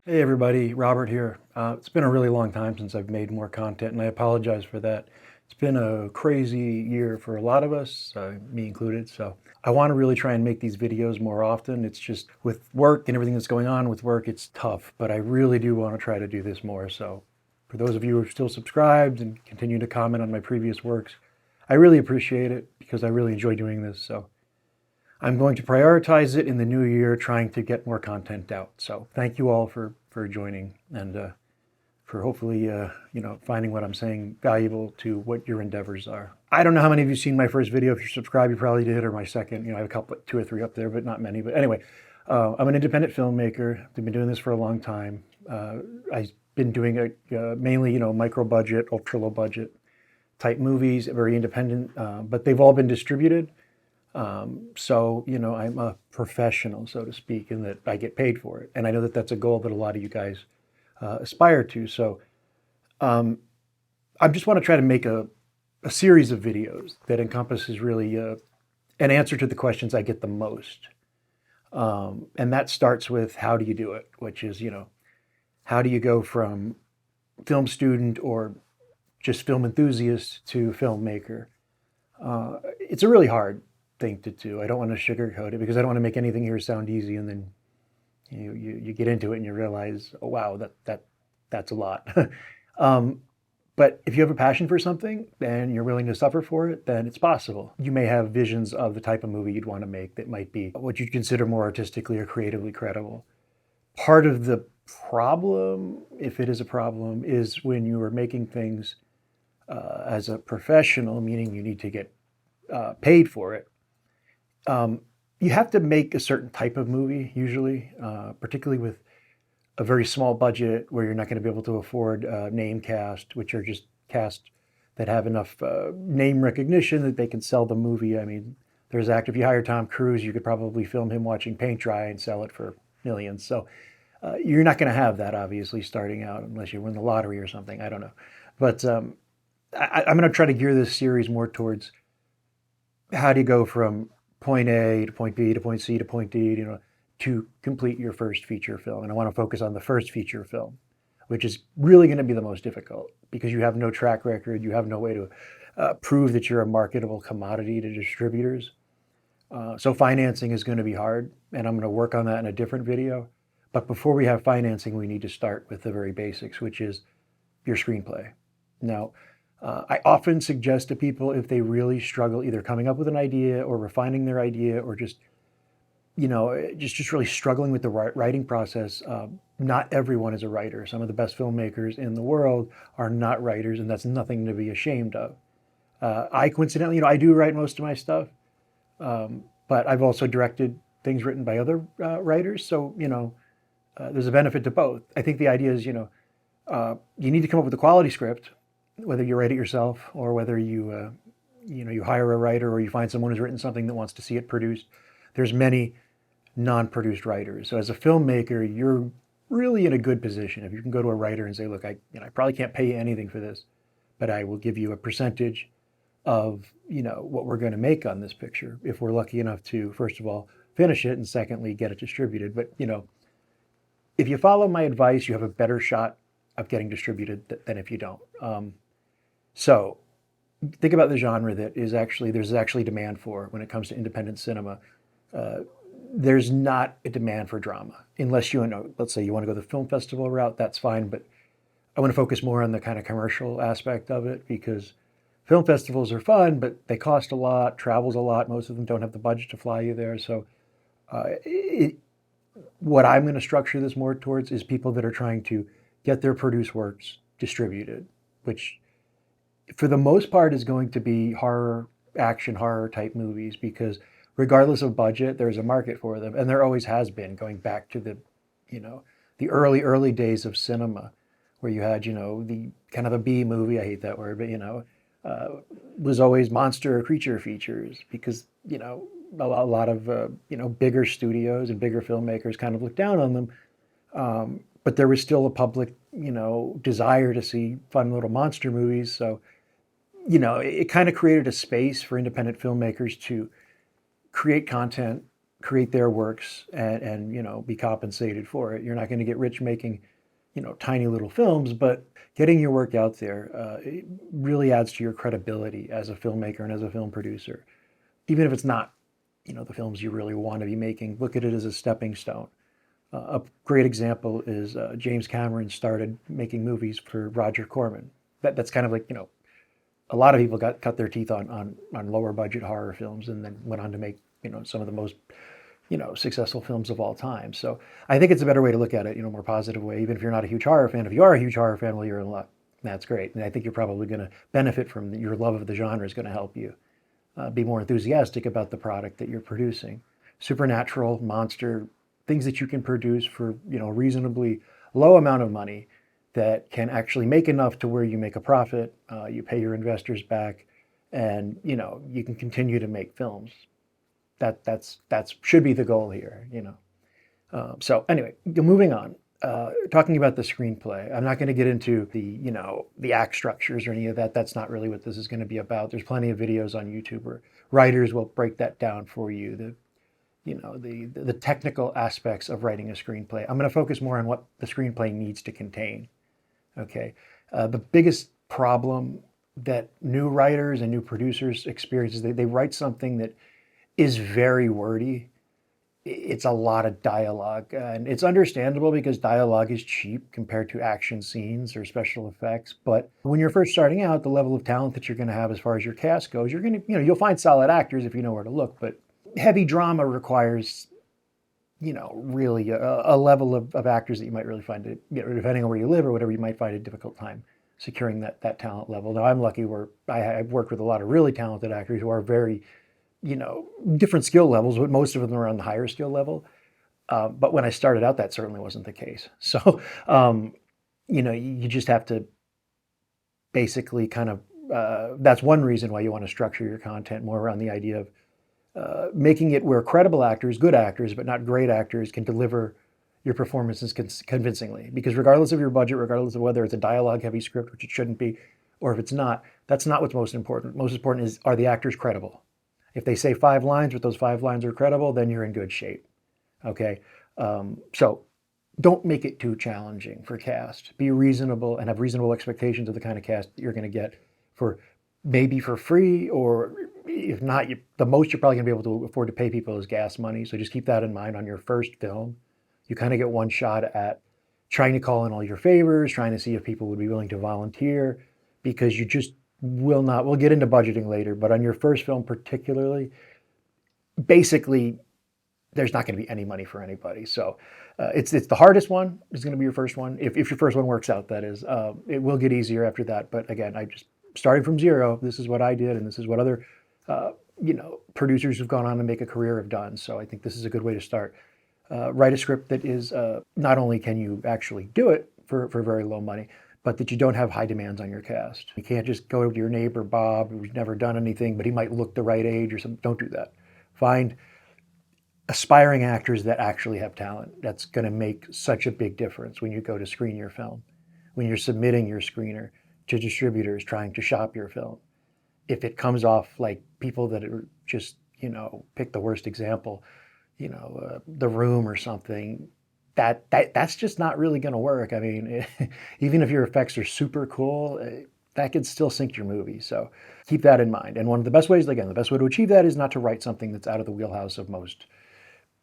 Hey everybody, Robert here. It's been a really long time since I've made more content, and I apologize for that. It's been a crazy year for a lot of us, me included, so I want to really try and make these videos more often. It's just with work and everything that's going on with work, it's tough, but I really do want to try to do this more. So for those of you who are still subscribed and continue to comment on my previous works, I really appreciate it because I really enjoy doing this. So I'm going to prioritize it in the new year, trying to get more content out. So thank you all for joining and for hopefully finding what I'm saying valuable to what your endeavors are. I don't know how many of you seen my first video. If you're subscribed, you probably did, or my second. I have a couple, two or three up there, but not many. But anyway, I'm an independent filmmaker. I've been doing this for a long time. I've been doing mainly micro budget, ultra low budget type movies, very independent, but they've all been distributed. So, I'm a professional, so to speak, in that I get paid for it. And I know that that's a goal that a lot of you guys aspire to. So I just want to try to make a series of videos that encompasses really an answer to the questions I get the most. And that starts with how do you do it, which is, how do you go from film student or just film enthusiast to filmmaker? It's a really hard thing to do. I don't want to sugarcoat it because I don't want to make anything here sound easy, and then you get into it and you realize, oh wow, that's a lot. But if you have a passion for something and you're willing to suffer for it, then it's possible. You may have visions of the type of movie you'd want to make that might be what you'd consider more artistically or creatively credible. Part of the problem, if it is a problem, is when you are making things as a professional, meaning you need to get paid for it. You have to make a certain type of movie, usually, particularly with a very small budget where you're not going to be able to afford name cast, which are just cast that have enough name recognition that they can sell the movie. I mean, there's if you hire Tom Cruise, you could probably film him watching paint dry and sell it for millions. So you're not going to have that, obviously, starting out, unless you win the lottery or something. I don't know. But I'm going to try to gear this series more towards how do you go from point A to point B to point C to point D, to complete your first feature film. And I want to focus on the first feature film, which is really going to be the most difficult because you have no track record. You have no way to prove that you're a marketable commodity to distributors. So financing is going to be hard, and I'm going to work on that in a different video. But before we have financing, we need to start with the very basics, which is your screenplay. Now, I often suggest to people, if they really struggle either coming up with an idea or refining their idea or just really struggling with the writing process, not everyone is a writer. Some of the best filmmakers in the world are not writers, and that's nothing to be ashamed of. I coincidentally, I do write most of my stuff, but I've also directed things written by other writers. So, there's a benefit to both. I think the idea is, you need to come up with a quality script, whether you write it yourself or whether you hire a writer or you find someone who's written something that wants to see it produced. There's many non-produced writers. So as a filmmaker, you're really in a good position if you can go to a writer and say, look, I probably can't pay you anything for this, but I will give you a percentage of what we're going to make on this picture if we're lucky enough to, first of all, finish it, and secondly, get it distributed. But if you follow my advice, you have a better shot of getting distributed than if you don't. So think about the genre that there's actually demand for when it comes to independent cinema. There's not a demand for drama unless let's say you want to go the film festival route, that's fine. But I want to focus more on the kind of commercial aspect of it because film festivals are fun, but they cost a lot, travel's a lot. Most of them don't have the budget to fly you there. So what I'm going to structure this more towards is people that are trying to get their produced works distributed, which for the most part is going to be action horror type movies, because regardless of budget, there's a market for them. And there always has been, going back to the early days of cinema, where you had, the kind of a B movie, I hate that word, but, was always monster or creature features because, a lot of, bigger studios and bigger filmmakers kind of looked down on them. But there was still a public, desire to see fun little monster movies. So, it kind of created a space for independent filmmakers to create content create their works and you know, be compensated for it. You're not going to get rich making, you know, tiny little films, but getting your work out there it really adds to your credibility as a filmmaker and as a film producer. Even if it's not, you know, the films you really want to be making, look at it as a stepping stone. A great example is James Cameron started making movies for Roger Corman. That's kind of like, you know, a lot of people cut their teeth on lower budget horror films and then went on to make, you know, some of the most, you know, successful films of all time. So I think it's a better way to look at it, you know, more positive way. Even if you're not a huge horror fan, if you are a huge horror fan, well, you're in luck. That's great. And I think you're probably going to benefit from your love of the genre is going to help you be more enthusiastic about the product that you're producing. Supernatural, monster, things that you can produce for, you know, a reasonably low amount of money that can actually make enough to where you make a profit, you pay your investors back, and, you know, you can continue to make films. That's should be the goal here, you know. So anyway, moving on. Talking about the screenplay, I'm not going to get into the, you know, the act structures or any of that. That's not really what this is going to be about. There's plenty of videos on YouTube where writers will break that down for you. The technical aspects of writing a screenplay. I'm going to focus more on what the screenplay needs to contain. Okay, the biggest problem that new writers and new producers experience is they write something that is very wordy. It's a lot of dialogue, and it's understandable because dialogue is cheap compared to action scenes or special effects. But when you're first starting out, the level of talent that you're going to have as far as your cast goes, you're going to, you know, you'll find solid actors if you know where to look. But heavy drama requires, you know, really a level of actors that you might really find it, you know, depending on where you live or whatever, you might find a difficult time securing that talent level. Now, I'm lucky where I've worked with a lot of really talented actors who are very, you know, different skill levels, but most of them are on the higher skill level. But when I started out, that certainly wasn't the case. So, you know, you just have to basically kind of, that's one reason why you want to structure your content more around the idea of making it where credible actors, good actors, but not great actors can deliver your performances convincingly. Because regardless of your budget, regardless of whether it's a dialogue heavy script, which it shouldn't be, or if it's not, that's not what's most important. Most important is, are the actors credible? If they say 5 lines, but those 5 lines are credible, then you're in good shape. Okay, so don't make it too challenging for cast. Be reasonable and have reasonable expectations of the kind of cast that you're going to get for maybe for free, or if not, the most you're probably going to be able to afford to pay people is gas money. So just keep that in mind on your first film. You kind of get one shot at trying to call in all your favors, trying to see if people would be willing to volunteer, because you just will not. We'll get into budgeting later, but on your first film particularly, basically, there's not going to be any money for anybody. So it's the hardest one. It's going to be your first one. If your first one works out, that is. It will get easier after that. But again, I just started from zero. This is what I did, and this is what other you know, producers who've gone on to make a career have done. So I think this is a good way to start. Write a script that is not only can you actually do it for very low money, but that you don't have high demands on your cast. You can't just go to your neighbor Bob, who's never done anything, but he might look the right age or something. Don't do that. Find aspiring actors that actually have talent. That's going to make such a big difference when you go to screen your film, when you're submitting your screener to distributors trying to shop your film. If it comes off like people that are just, you know, pick the worst example, you know, The Room or something, that's just not really going to work. I mean, even if your effects are super cool, that could still sink your movie. So keep that in mind. And one of the best ways, again, the best way to achieve that is not to write something that's out of the wheelhouse of most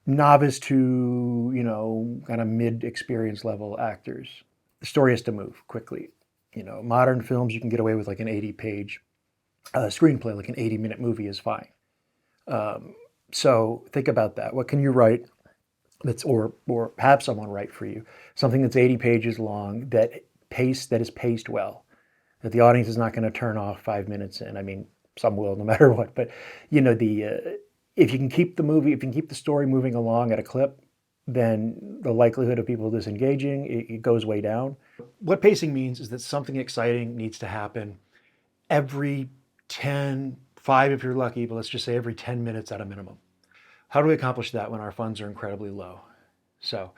novice to, you know, kind of mid-experience level actors. The story has to move quickly. You know, modern films, you can get away with like an 80-page screenplay, like an 80-minute movie is fine. So think about that. What can you write that's, or have someone write for you? Something that's 80 pages long that is paced well, that the audience is not going to turn off 5 minutes in. I mean, some will, no matter what. But you know, if you can keep the story moving along at a clip, then the likelihood of people disengaging, it goes way down. What pacing means is that something exciting needs to happen every 5 if you're lucky, but let's just say every 10 minutes at a minimum. How do we accomplish that when our funds are incredibly low? So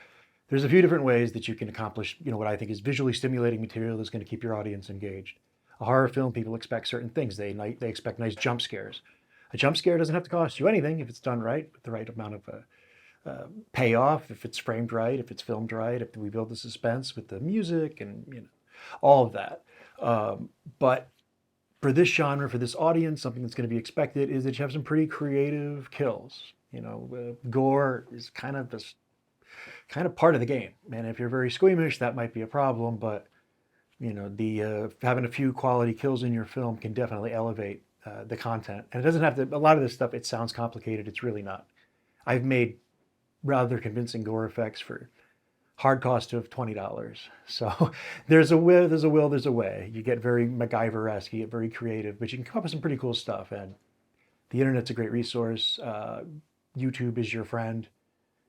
there's a few different ways that you can accomplish, you know, what I think is visually stimulating material that's going to keep your audience engaged. A horror film, people expect certain things. They expect nice jump scares. A jump scare doesn't have to cost you anything if it's done right, with the right amount of payoff, if it's framed right, if it's filmed right, if we build the suspense with the music and all of that. But for this genre, for this audience, something that's going to be expected is that you have some pretty creative kills. Gore is kind of part of the game, and if you're very squeamish, that might be a problem. But the having a few quality kills in your film can definitely elevate the content, and it doesn't have to. A lot of this stuff, it sounds complicated. It's really not. I've made rather convincing gore effects for hard cost of $20. So there's a will, there's a way. You get very MacGyver-esque, you get very creative, but you can come up with some pretty cool stuff. And the internet's a great resource. YouTube is your friend.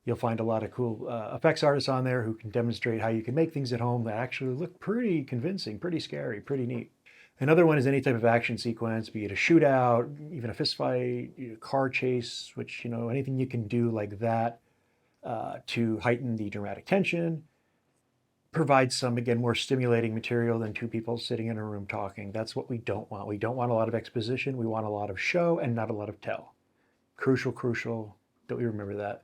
You'll find a lot of cool effects artists on there who can demonstrate how you can make things at home that actually look pretty convincing, pretty scary, pretty neat. Another one is any type of action sequence, be it a shootout, even a fist fight, car chase, which, anything you can do like that to heighten the dramatic tension, provide some, again, more stimulating material than two people sitting in a room talking. That's what we don't want. We don't want a lot of exposition. We want a lot of show and not a lot of tell. Crucial, crucial. Don't you remember that?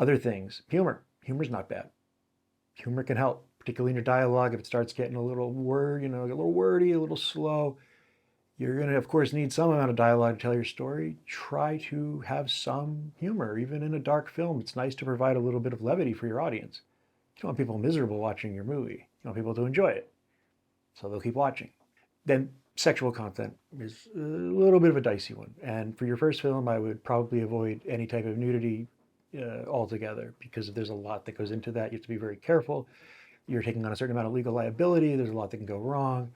Other things. Humor. Humor's not bad. Humor can help, particularly in your dialogue. If it starts getting a little wordy, a little slow, you're going to, of course, need some amount of dialogue to tell your story. Try to have some humor, even in a dark film. It's nice to provide a little bit of levity for your audience. You don't want people miserable watching your movie. You want people to enjoy it, so they'll keep watching. Then sexual content is a little bit of a dicey one. And for your first film, I would probably avoid any type of nudity altogether, because there's a lot that goes into that. You have to be very careful. You're taking on a certain amount of legal liability. There's a lot that can go wrong.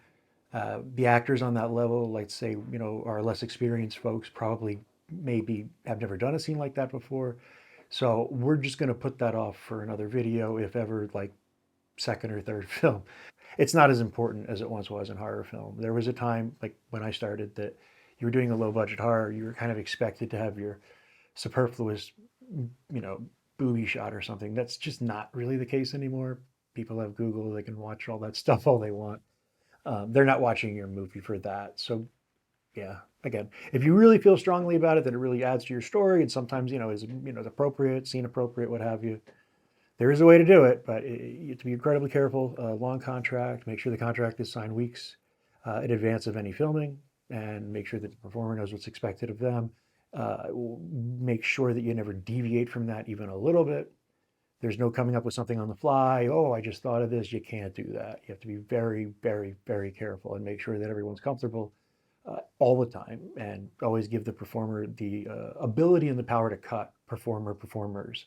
The actors on that level, like say, are less experienced folks, probably maybe have never done a scene like that before. So we're just going to put that off for another video, if ever, like second or third film. It's not as important as it once was in horror film. There was a time, like when I started, that you were doing a low budget horror, you were kind of expected to have your superfluous, booby shot or something. That's just not really the case anymore. People have Google, they can watch all that stuff all they want. They're not watching your movie for that. So yeah, again, if you really feel strongly about it, that it really adds to your story, and sometimes, is appropriate, scene appropriate, what have you, there is a way to do it, but you have to be incredibly careful. Long contract, make sure the contract is signed weeks in advance of any filming, and make sure that the performer knows what's expected of them. Make sure that you never deviate from that even a little bit. There's no coming up with something on the fly. Oh, I just thought of this. You can't do that. You have to be very, very, very careful and make sure that everyone's comfortable all the time, and always give the performer the ability and the power to cut performers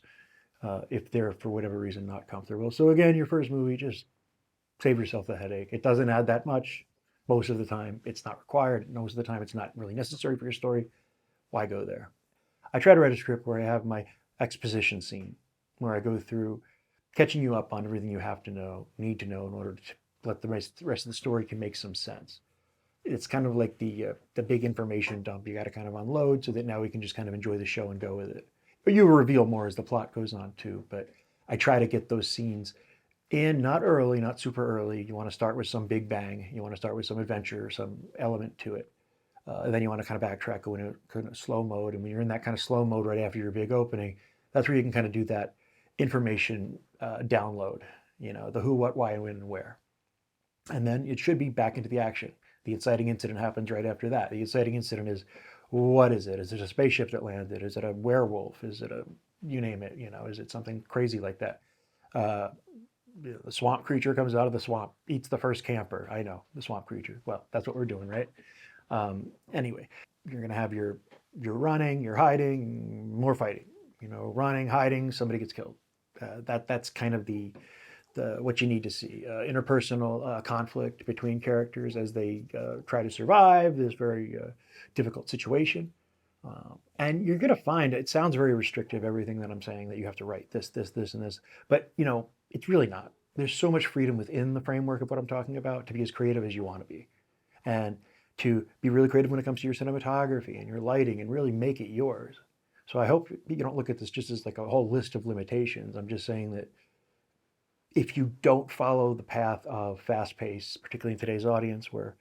if they're, for whatever reason, not comfortable. So again, your first movie, just save yourself the headache. It doesn't add that much. Most of the time, it's not required. Most of the time, it's not really necessary for your story. Why go there? I try to write a script where I have my exposition scene, where I go through catching you up on everything you have to know, need to know, in order to let the rest of the story can make some sense. It's kind of like the big information dump. You got to kind of unload so that now we can just kind of enjoy the show and go with it. But you reveal more as the plot goes on too. But I try to get those scenes in, not early, not super early. You want to start with some big bang. You want to start with some adventure, some element to it. And then you want to kind of backtrack, go into kind of slow mode. And when you're in that kind of slow mode right after your big opening, that's where you can kind of do that information download, the who, what, why, and when, and where. And then it should be back into the action. The inciting incident happens right after that. The inciting incident is, what is it? Is it a spaceship that landed? Is it a werewolf? Is it you name it, is it something crazy like that? The swamp creature comes out of the swamp, eats the first camper. I know, the swamp creature. Well, that's what we're doing, right? Anyway, you're going to have your running, you're hiding, more fighting. Running, hiding, somebody gets killed. That's kind of the what you need to see. Interpersonal conflict between characters as they try to survive this very difficult situation. And you're going to find, it sounds very restrictive, everything that I'm saying, that you have to write this, and this. But, it's really not. There's so much freedom within the framework of what I'm talking about to be as creative as you want to be. And to be really creative when it comes to your cinematography and your lighting, and really make it yours. So I hope you don't look at this just as like a whole list of limitations. I'm just saying that if you don't follow the path of fast pace, particularly in today's audience where,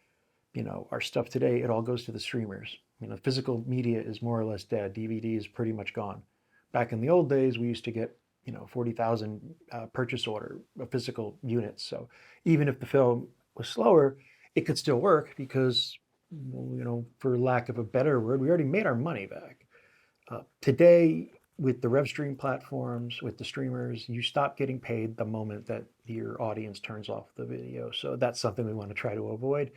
our stuff today, it all goes to the streamers. You know, physical media is more or less dead. DVD is pretty much gone. Back in the old days, we used to get, 40,000 purchase order of physical units. So even if the film was slower, it could still work because, for lack of a better word, we already made our money back. Today, with the rev stream platforms, with the streamers, you stop getting paid the moment that your audience turns off the video. So that's something we want to try to avoid.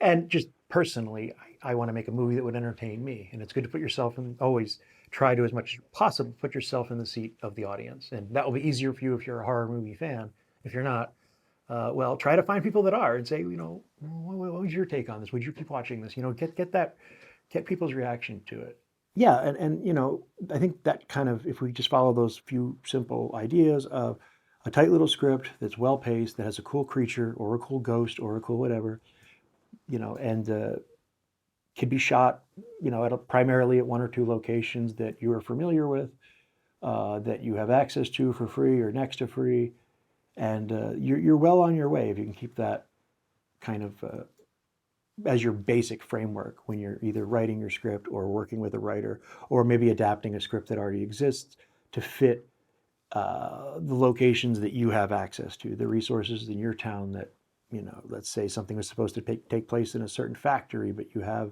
And just personally, I want to make a movie that would entertain me. And it's good to put yourself in, always try to, as much as possible, put yourself in the seat of the audience. And that will be easier for you if you're a horror movie fan. If you're not, well, try to find people that are and say, what was your take on this? Would you keep watching this? Get people's reaction to it. Yeah, and I think that kind of, if we just follow those few simple ideas of a tight little script that's well paced, that has a cool creature or a cool ghost or a cool whatever, and can be shot, primarily at one or two locations that you are familiar with, that you have access to for free or next to free, and you're well on your way if you can keep that kind of as your basic framework when you're either writing your script or working with a writer, or maybe adapting a script that already exists to fit the locations that you have access to, the resources in your town that, let's say something was supposed to take place in a certain factory, but you have,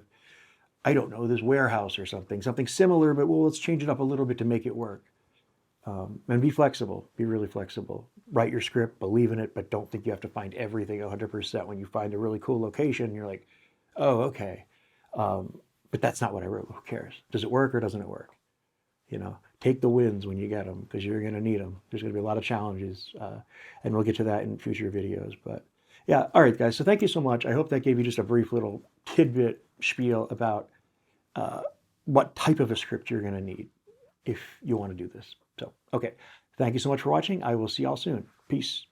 I don't know, this warehouse or something similar, but let's change it up a little bit to make it work. And be flexible, be really flexible. Write your script, believe in it, but don't think you have to find everything 100%. When you find a really cool location, you're like, oh, okay. But that's not what I wrote. Who cares? Does it work or doesn't it work? Take the wins when you get them, because you're going to need them. There's going to be a lot of challenges, and we'll get to that in future videos. But yeah, all right, guys. So thank you so much. I hope that gave you just a brief little tidbit spiel about what type of a script you're going to need if you want to do this. So, okay. Thank you so much for watching. I will see y'all soon. Peace.